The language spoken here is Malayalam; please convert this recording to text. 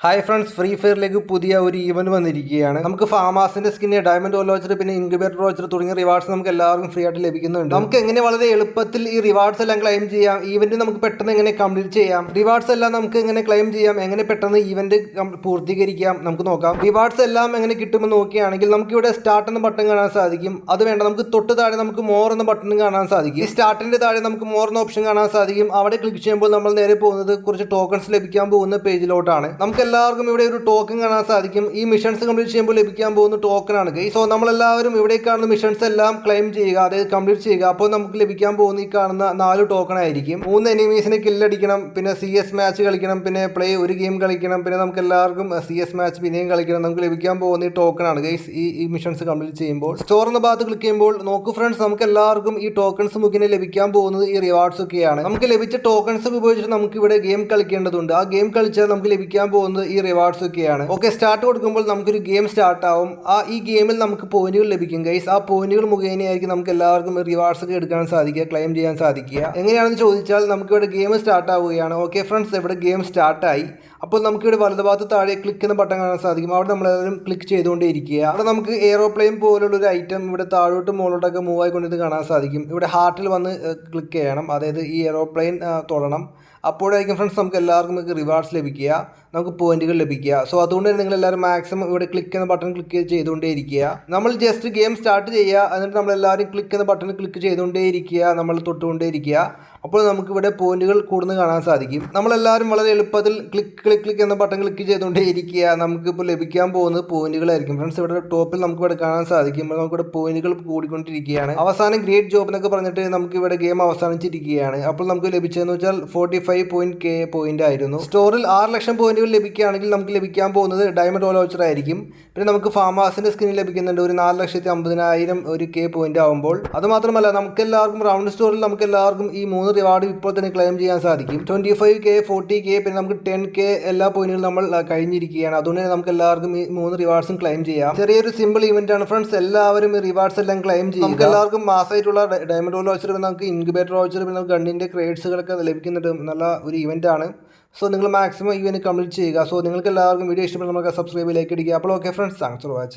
ഹായ് ഫ്രണ്ട്സ്, ഫ്രീ ഫയറിലേക്ക് പുതിയ ഒരു ഈവന്റ് വന്നിരിക്കുകയാണ്. നമുക്ക് ഫാമാസിന്റെ സ്കിന്ന്, ഡയമണ്ട് ഓലോച്ചർ, പിന്നെ ഇൻക്യുബേറ്റർ ഓച്ചർ തുടങ്ങിയ റിവാർഡ്സ് നമുക്ക് എല്ലാവർക്കും ഫ്രീ ആയിട്ട് ലഭിക്കുന്നുണ്ട്. നമുക്ക് എങ്ങനെ വളരെ എളുപ്പത്തിൽ ഈ റിവാർഡ്സ് എല്ലാം ക്ലെയിം ചെയ്യാം, ഈവന്റ് നമുക്ക് പെട്ടെന്ന് എങ്ങനെ കംപ്ലീറ്റ് ചെയ്യാം, റിവാർഡ്സ് എല്ലാം നമുക്ക് എങ്ങനെ ക്ലെയിം ചെയ്യാം, എങ്ങനെ പെട്ടെന്ന് ഈവന്റ് പൂർത്തീകരിക്കാം നമുക്ക് നോക്കാം. റിവാർഡ്സ് എല്ലാം എങ്ങനെ കിട്ടുമെന്ന് നോക്കുകയാണെങ്കിൽ നമുക്ക് ഇവിടെ സ്റ്റാർട്ട് എന്ന ബട്ടൺ കാണാൻ സാധിക്കും. അത് വേണ്ട, നമുക്ക് തൊട്ട് താഴെ നമുക്ക് മോർ എന്ന ബട്ടൺ കാണാൻ സാധിക്കും. ഈ സ്റ്റാർട്ടിന്റെ താഴെ നമുക്ക് മോർ എന്ന ഓപ്ഷൻ കാണാൻ സാധിക്കും. അവിടെ ക്ലിക്ക് ചെയ്യുമ്പോൾ നമ്മൾ നേരെ പോകുന്നത് കുറച്ച് ടോക്കൺസ് ലഭിക്കാൻ പോകുന്ന പേജിലോട്ടാണ്. നമുക്ക് എല്ലാവർക്കും ഇവിടെ ഒരു ടോക്കൺ കാണാൻ സാധിക്കും. ഈ മിഷൻസ് കംപ്ലീറ്റ് ചെയ്യുമ്പോൾ ലഭിക്കാൻ പോകുന്ന ടോക്കൺ ആണ് ഗൈസ്. സോ നമ്മളെല്ലാവരും ഇവിടെ കാണുന്ന മിഷൻസ് എല്ലാം ക്ലെയിം ചെയ്യുക, അതായത് കംപ്ലീറ്റ് ചെയ്യുക. അപ്പോൾ നമുക്ക് ലഭിക്കാൻ പോകുന്ന ഈ കാണുന്ന 4 ടോക്കൺ ആയിരിക്കും. 3 എനിമീസിനെ കില്ലടിക്കണം, പിന്നെ CS മാച്ച് കളിക്കണം, പിന്നെ പ്ലേ ഒരു ഗെയിം കളിക്കണം, പിന്നെ നമുക്ക് എല്ലാവർക്കും CS മാച്ച് പിന്നെയും കളിക്കണം. നമുക്ക് ലഭിക്കാൻ പോകുന്ന ഈ ടോക്കൺ ആണ് ഗൈസ് ഈ മിഷൻസ് കംപ്ലീറ്റ് ചെയ്യുമ്പോൾ. സ്റ്റോർ എന്ന ഭാഗത്ത് ക്ലിക്ക് ചെയ്യുമ്പോൾ നോക്കൂ ഫ്രണ്ട്സ്, നമുക്ക് എല്ലാവർക്കും ഈ ടോക്കൺസ് മുഖേന ലഭിക്കാൻ പോകുന്നത് ഈ റിവാർഡ്സ് ഒക്കെയാണ്. നമുക്ക് ലഭിച്ച ടോക്കൺസ് ഉപയോഗിച്ചിട്ട് നമുക്ക് ഇവിടെ ഗെയിം കളിക്കേണ്ടതുണ്ട്. ആ ഗെയിം കളിച്ചാൽ നമുക്ക് ലഭിക്കാൻ പോകുന്നത് ഈ റിവാർഡ്സ് ഒക്കെയാണ്. ഓക്കെ, സ്റ്റാർട്ട് കൊടുക്കുമ്പോൾ നമുക്കൊരു ഗെയിം സ്റ്റാർട്ട് ആവും. ഈ ഗെയിമിൽ നമുക്ക് പോയിന്റുകൾ ലഭിക്കും ഗൈസ്. ആ പോയിന്റുകൾ മുഖേനയായിരിക്കും നമുക്ക് എല്ലാവർക്കും റിവാർഡ്സ് ഒക്കെ എടുക്കാൻ സാധിക്കുക, ക്ലെയിം ചെയ്യാൻ സാധിക്കുക. എങ്ങനെയാണെന്ന് ചോദിച്ചാൽ നമുക്കിവിടെ ഗെയിം സ്റ്റാർട്ട് ആവുകയാണ്. ഓക്കെ ഫ്രണ്ട്സ്, ഇവിടെ ഗെയിം സ്റ്റാർട്ടായി. അപ്പോൾ നമുക്കിവിടെ വലതുഭാഗത്ത് താഴെ ക്ലിക്ക് എന്ന ബട്ടൺ കാണാൻ സാധിക്കും. അവിടെ നമ്മളെല്ലാവരും ക്ലിക്ക് ചെയ്തുകൊണ്ടേയിരിക്കുക. അവിടെ നമുക്ക് എയ്റോപ്ലെയിൻ പോലുള്ള ഒരു ഐറ്റം ഇവിടെ താഴോട്ടും മുകളിലോട്ടൊക്കെ മൂവ് ആയിക്കൊണ്ടിരുന്ന് കാണാൻ സാധിക്കും. ഇവിടെ ഹാർട്ടിൽ വന്ന് ക്ലിക്ക് ചെയ്യണം, അതായത് ഈ എയ്റോപ്ലെയിൻ തൊടണം. അപ്പോഴായിരിക്കും ഫ്രണ്ട്സ് നമുക്ക് എല്ലാവർക്കും റിവാർഡ്സ് ലഭിക്കുക, നമുക്ക് പോയിന്റുകൾ ലഭിക്കുക. സോ അതുകൊണ്ട് തന്നെ നിങ്ങളെല്ലാവരും മാക്സിമം ഇവിടെ ക്ലിക്ക് എന്ന ബട്ടൺ ക്ലിക്ക് ചെയ്തുകൊണ്ടേയിരിക്കുക. നമ്മൾ ജസ്റ്റ് ഗെയിം സ്റ്റാർട്ട് ചെയ്യുക, എന്നിട്ട് നമ്മളെല്ലാവരും ക്ലിക്ക് എന്ന ബട്ടൺ ക്ലിക്ക് ചെയ്തുകൊണ്ടേയിരിക്കുക, നമ്മൾ തൊട്ടുകൊണ്ടേയിരിക്കുക. അപ്പോൾ നമുക്കിവിടെ പോയിന്റുകൾ കൂടുന്നത് കാണാൻ സാധിക്കും. നമ്മളെല്ലാവരും വളരെ എളുപ്പത്തിൽ ക്ലിക്ക് എന്ന ബട്ടൺ ക്ലിക്ക് ചെയ്തുകൊണ്ടേയിരിക്കുക. നമുക്കിപ്പോൾ ലഭിക്കാൻ പോകുന്നത് പോയിന്റുകളായിരിക്കും ഫ്രണ്ട്സ്. ഇവിടെ ടോപ്പിൽ നമുക്കിവിടെ കാണാൻ സാധിക്കും. നമുക്കിവിടെ പോയിന്റുകൾ കൂടിക്കൊണ്ടിരിക്കുകയാണ്. അവസാനം ഗ്രേറ്റ് ജോബ് എന്നൊക്കെ പറഞ്ഞിട്ട് നമുക്കിവിടെ ഗെയിം അവസാനിച്ചിരിക്കുകയാണ്. അപ്പോൾ നമുക്ക് ലഭിച്ചതെന്ന് വെച്ചാൽ 45K പോയിന്റ് ആയിരുന്നു. സ്റ്റോറിൽ 6 ലക്ഷം പോയിന്റുകൾ ലഭിക്കുകയാണെങ്കിൽ നമുക്ക് ലഭിക്കാൻ പോകുന്നത് ഡയമണ്ട് ഓലോച്ചർ ആയിരിക്കും. പിന്നെ നമുക്ക് ഫാമാസിന്റെ സ്കിന്നിൽ ലഭിക്കുന്നുണ്ട് ഒരു 4,50,000 ഒരു K പോയിന്റ് ആകുമ്പോൾ. അത് മാത്രമല്ല നമുക്ക് എല്ലാവർക്കും റൗണ്ട് സ്റ്റോറിൽ നമുക്ക് എല്ലാവർക്കും ഈ 3 റിവാർഡ് ഇപ്പോൾ തന്നെ ക്ലെയിം ചെയ്യാൻ സാധിക്കും. 25K, 40K, പിന്നെ നമുക്ക് 10K എല്ലാ പോയിന്റുകളും നമ്മൾ കഴിഞ്ഞിരിക്കുകയാണ്. അതുകൊണ്ട് തന്നെ നമുക്ക് എല്ലാവർക്കും ഈ 3 റിവാർഡ്സും ക്ലെയിം ചെയ്യാം. ചെറിയൊരു സിമ്പിൾ ഇവന്റ് ആണ് ഫ്രണ്ട്സ്. എല്ലാവരും ഈ റിവാർഡ്സ് എല്ലാം ക്ലെയിം ചെയ്യും. നമുക്ക് എല്ലാവർക്കും മാസമായിട്ടുള്ള ഡയമണ്ട് ഓലോച്ചർ, പിന്നെ നമുക്ക് ഇൻക്യുബേറ്റർ ഓച്ചർ, പിന്നെ നമുക്ക് ഗണ്ണിന്റെ ക്രേഡ്സുകളൊക്കെ ലഭിക്കുന്നുണ്ട്. നല്ല ഒരു ഇവന്റ് ആണ്. സോ നിങ്ങൾ മാക്സിമം ഇവന്റ് കംപ്ലീറ്റ് ചെയ്യുക. സോ നിങ്ങൾക്ക് എല്ലാവർക്കും വീഡിയോ ഇഷ്ടപ്പെടുന്ന നമുക്ക് സബ്സ്ക്രൈബ്, ലൈക്ക് അടിക്കുക. അപ്പോൾ okay friends, thanks for watching.